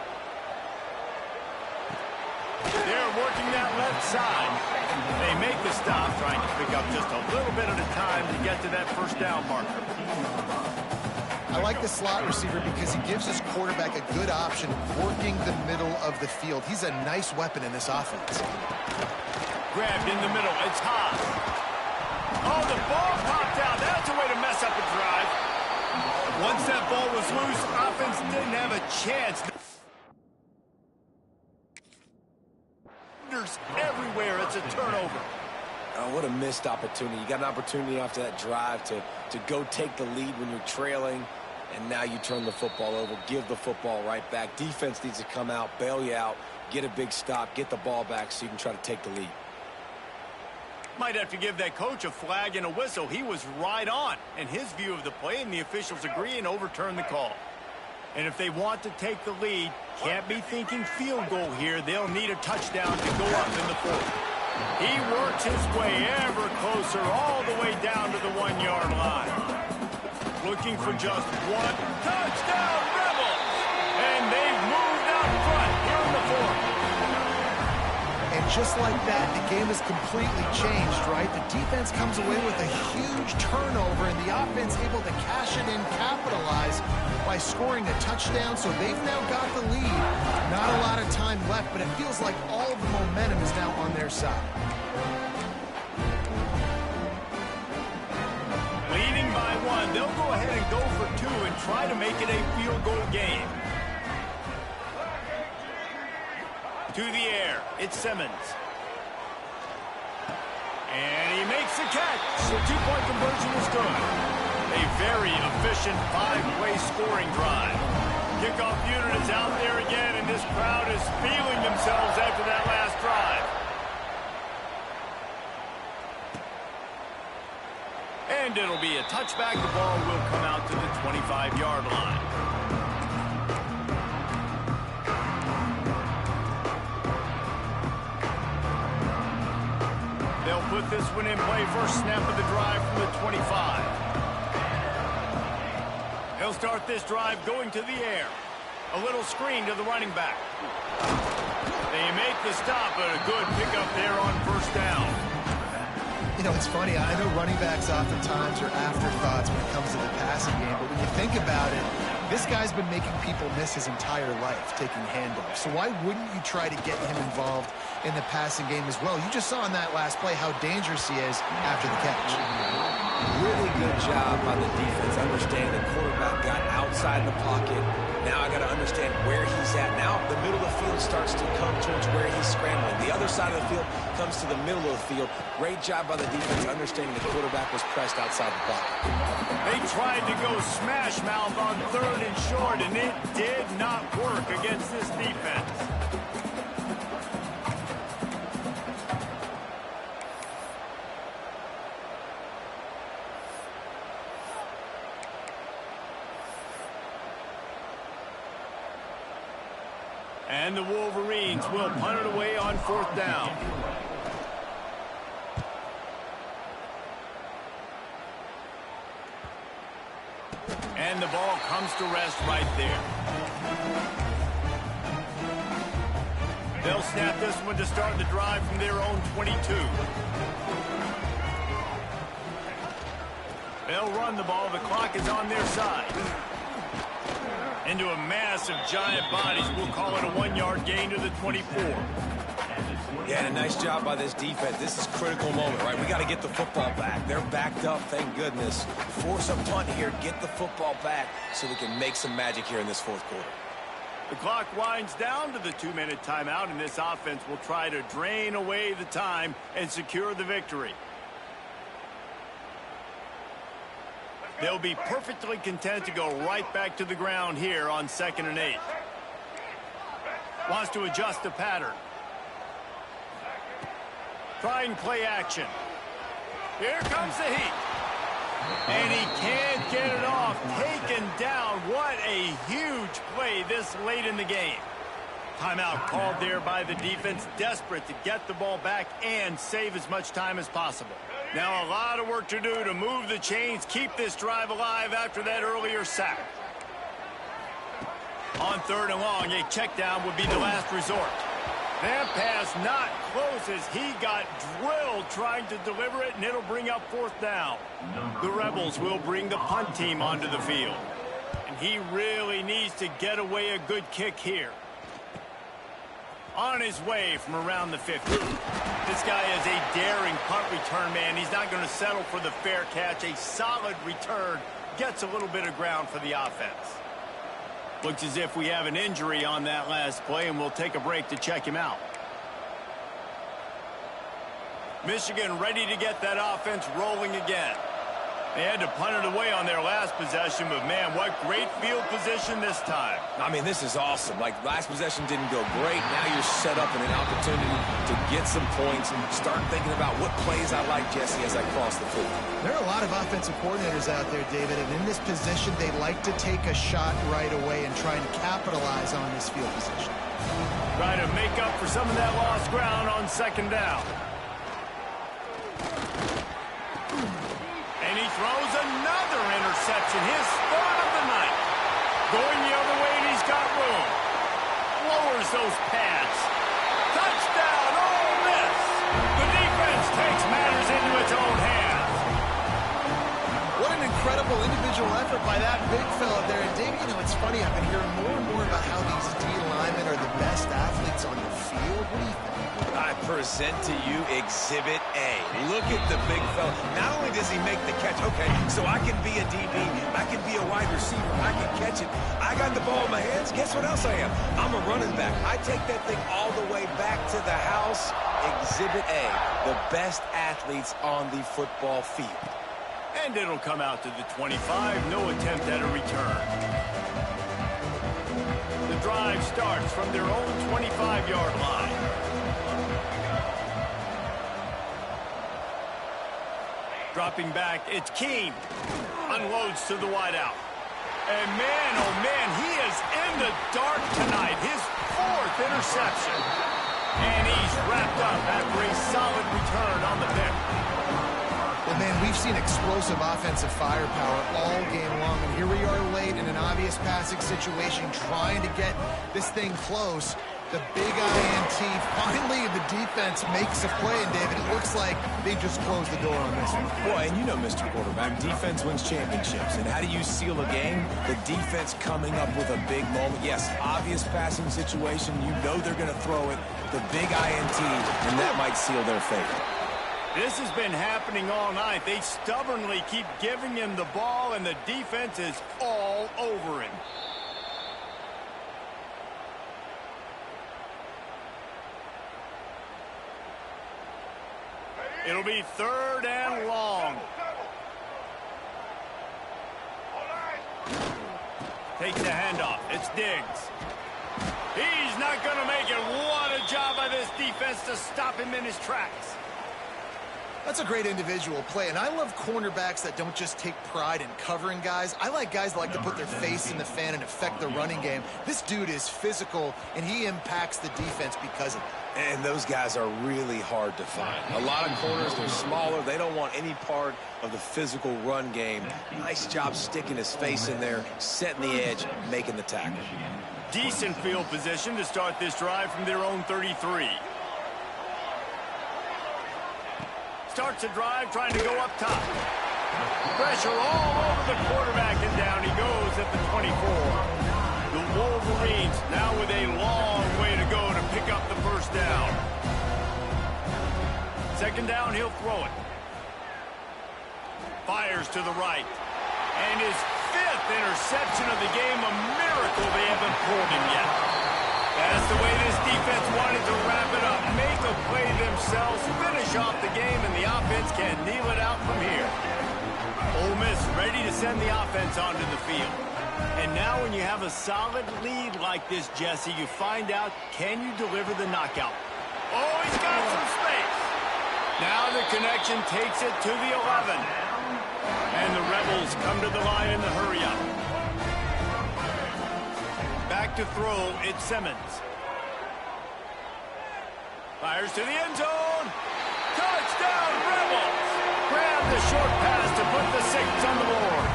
A: They're working that left side. They make the stop, trying to pick up just a little bit at a time to get to that first down marker.
B: I like the slot receiver because he gives his quarterback a good option working the middle of the field. He's a nice weapon in this offense.
A: Grabbed in the middle. It's Haas. Oh, the ball popped out. That's a way to mess up a drive. Once that ball was loose, offense didn't have a chance. Everywhere, it's a turnover.
C: Oh, what a missed opportunity. You got an opportunity after that drive to go take the lead when you're trailing, and now you turn the football over, give the football right back. Defense needs to come out, bail you out, get a big stop, get the ball back so you can try to take the lead.
A: Might have to give that coach a flag and a whistle. He was right on in his view of the play, and the officials agree and overturn the call. And if they want to take the lead, can't be thinking field goal here. They'll need a touchdown to go up in the fourth. He works his way ever closer all the way down to the 1-yard line. Looking for just one touchdown, Rebels! And they've moved out front here in the fourth.
B: And just like that, the game is completely changed, right? The defense comes away with a huge turnover, and the offense able to cash it in, capitalize by scoring a touchdown. So they've now got the lead. Not a lot of time left, but it feels like all the momentum is now on their side.
A: Leading by one, they'll go ahead and go for two and try to make it a field goal game. To the air, it's Simmons. And he makes the catch. The two-point conversion is good. A very efficient 5-play scoring drive. Kickoff unit is out there again, and this crowd is feeling themselves after that last drive. And it'll be a touchback. The ball will come out to the 25-yard line. They'll put this one in play. First snap of the drive from the 25. He'll start this drive going to the air. A little screen to the running back. They make the stop, but a good pickup there on first down.
B: You know, it's funny. I know running backs oftentimes are afterthoughts when it comes to the passing game, but when you think think about it, this guy's been making people miss his entire life taking handoffs. So why wouldn't you try to get him involved in the passing game as well? You just saw in that last play how dangerous he is after the catch.
C: Really good job by the defense, understanding the quarterback got outside the pocket. Now I got to understand where he's at. Now the middle of the field starts to come towards where he's scrambling. The other side of the field comes to the middle of the field. Great job by the defense, understanding the quarterback was pressed outside the pocket.
A: They tried to go smash mouth on 3rd and short, and it did not work against this defense. And the Wolverines will punt it away on 4th down. And the ball comes to rest right there. They'll snap this one to start the drive from their own 22. They'll run the ball. The clock is on their side. Into a mass of giant bodies. We'll call it a 1-yard gain to the 24.
C: Yeah, and a nice job by this defense. This is a critical moment, right? We got to get the football back. They're backed up, thank goodness. Force a punt here, get the football back so we can make some magic here in this 4th quarter.
A: The clock winds down to the 2-minute timeout, and this offense will try to drain away the time and secure the victory. They'll be perfectly content to go right back to the ground here on 2nd and 8. Wants to adjust the pattern. Try and play action. Here comes the heat. And he can't get it off. Taken down. What a huge play this late in the game. Timeout called there by the defense, desperate to get the ball back and save as much time as possible. Now a lot of work to do to move the chains, keep this drive alive after that earlier sack. On 3rd and long, a check down would be the last resort. That pass not close as he got drilled trying to deliver it, and it'll bring up 4th down. The Rebels will bring the punt team onto the field. And he really needs to get away a good kick here. On his way from around the 50. This guy is a daring punt return man. He's not going to settle for the fair catch. A solid return gets a little bit of ground for the offense. Looks as if we have an injury on that last play, and we'll take a break to check him out. Michigan ready to get that offense rolling again. They had to punt it away on their last possession, but man, what great field position this time.
C: I mean, this is awesome. Like, last possession didn't go great. Now you're set up in an opportunity to get some points and start thinking about what plays I like, Jesse, as I cross the field.
B: There are a lot of offensive coordinators out there, David, and in this position, they like to take a shot right away and try and capitalize on this field position.
A: Try to make up for some of that lost ground on 2nd down. And he throws another interception, his 3rd of the night. Going the other way, and he's got room. Lowers those pads. Touchdown, Ole Miss. The defense takes matters into its own hands.
B: What an incredible individual effort by that big fella there. And Dave, you know, it's funny, I've been hearing more and more about how these D linemen are the best athletes on the field. What do you think?
C: I present to you Exhibit A. Look at the big fella. Not only does he make the catch, okay, so I can be a DB, I can be a wide receiver, I can catch it. I got the ball in my hands. Guess what else I am? I'm a running back. I take that thing all the way back to the house. Exhibit A, the best athletes on the football field.
A: And it'll come out to the 25. No attempt at a return. The drive starts from their own 25-yard line. Dropping back, it's Keene. Unloads to the wideout. And man, oh man, he is in the dark tonight. His 4th interception. And he's wrapped up after a solid return on the pick.
B: Well, man, we've seen explosive offensive firepower all game long, and here we are late in an obvious passing situation trying to get this thing close. The big INT. Finally, the defense makes a play, and David, it looks like they just closed the door on this one.
C: Well, and you know, Mr. Quarterback, defense wins championships. And how do you seal a game? The defense coming up with a big moment. Yes, obvious passing situation. You know they're going to throw it. The big INT, and that might seal their fate.
A: This has been happening all night. They stubbornly keep giving him the ball, and the defense is all over him. It'll be 3rd and long. Takes the handoff. It's Diggs. He's not going to make it. What a job by this defense to stop him in his tracks.
B: That's a great individual play, and I love cornerbacks that don't just take pride in covering guys. I like guys that like to put their face in the fan and affect the running game. This dude is physical, and he impacts the defense because of it.
C: And those guys are really hard to find. A lot of corners, they're smaller. They don't want any part of the physical run game. Nice job sticking his face in there, setting the edge, making the tackle.
A: Decent field position to start this drive from their own 33. Starts a drive trying to go up top. Pressure all over the quarterback, and down he goes at the 24. The Wolverines now with a long way to go to pick up the first down. 2nd down, he'll throw it. Fires to the right. And his 5th interception of the game, a miracle they haven't pulled him yet. That's the way this defense wanted to wrap it up. Make a play themselves, finish off the game, and the offense can kneel it out from here. Ole Miss ready to send the offense onto the field. And now when you have a solid lead like this, Jesse, you find out, can you deliver the knockout? Oh, he's got some space. Now the connection takes it to the 11. And the Rebels come to the line in the hurry-up. Back to throw, it's Simmons. Fires to the end zone. Touchdown, Rebels! Grab the short pass to put the 6 on the board.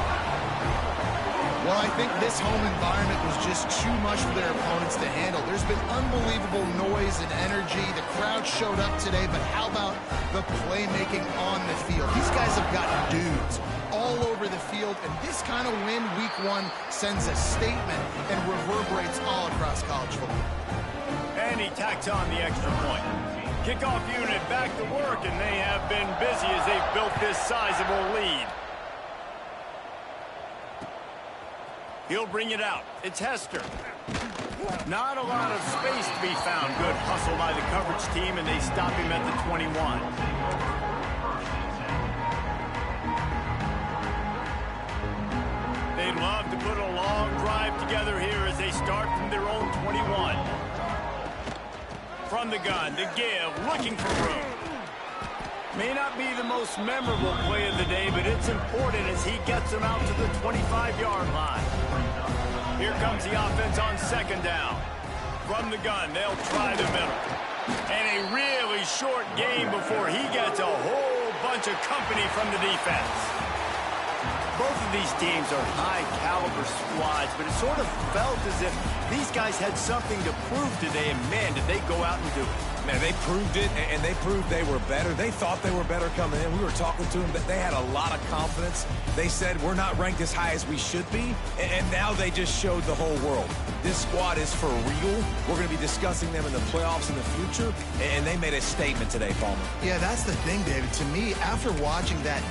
B: Well, I think this home environment was just too much for their opponents to handle. There's been unbelievable noise and energy. The crowd showed up today, but how about the playmaking on the field? These guys have got dudes all over the field, and this kind of win week 1 sends a statement and reverberates all across college football.
A: And he tacks on the extra point. Kickoff unit back to work, and they have been busy as they've built this sizable lead. He'll bring it out. It's Hester. Not a lot of space to be found. Good hustle by the coverage team, and they stop him at the 21. They'd love to put a long drive together here as they start from their own 21. From the gun, the give, looking for room. May not be the most memorable play of the day, but it's important as he gets them out to the 25-yard line. Here comes the offense on 2nd down. From the gun, they'll try the middle. And a really short game before he gets a whole bunch of company from the defense. Both of these teams are high-caliber squads, but it sort of felt as if these guys had something to prove today, and man, did they go out and do it.
C: Man, they proved it, and they proved they were better. They thought they were better coming in. We were talking to them, but they had a lot of confidence. They said, we're not ranked as high as we should be, and now they just showed the whole world. This squad is for real. We're going to be discussing them in the playoffs in the future, and they made a statement today, Palmer.
B: Yeah, that's the thing, David. To me, after watching that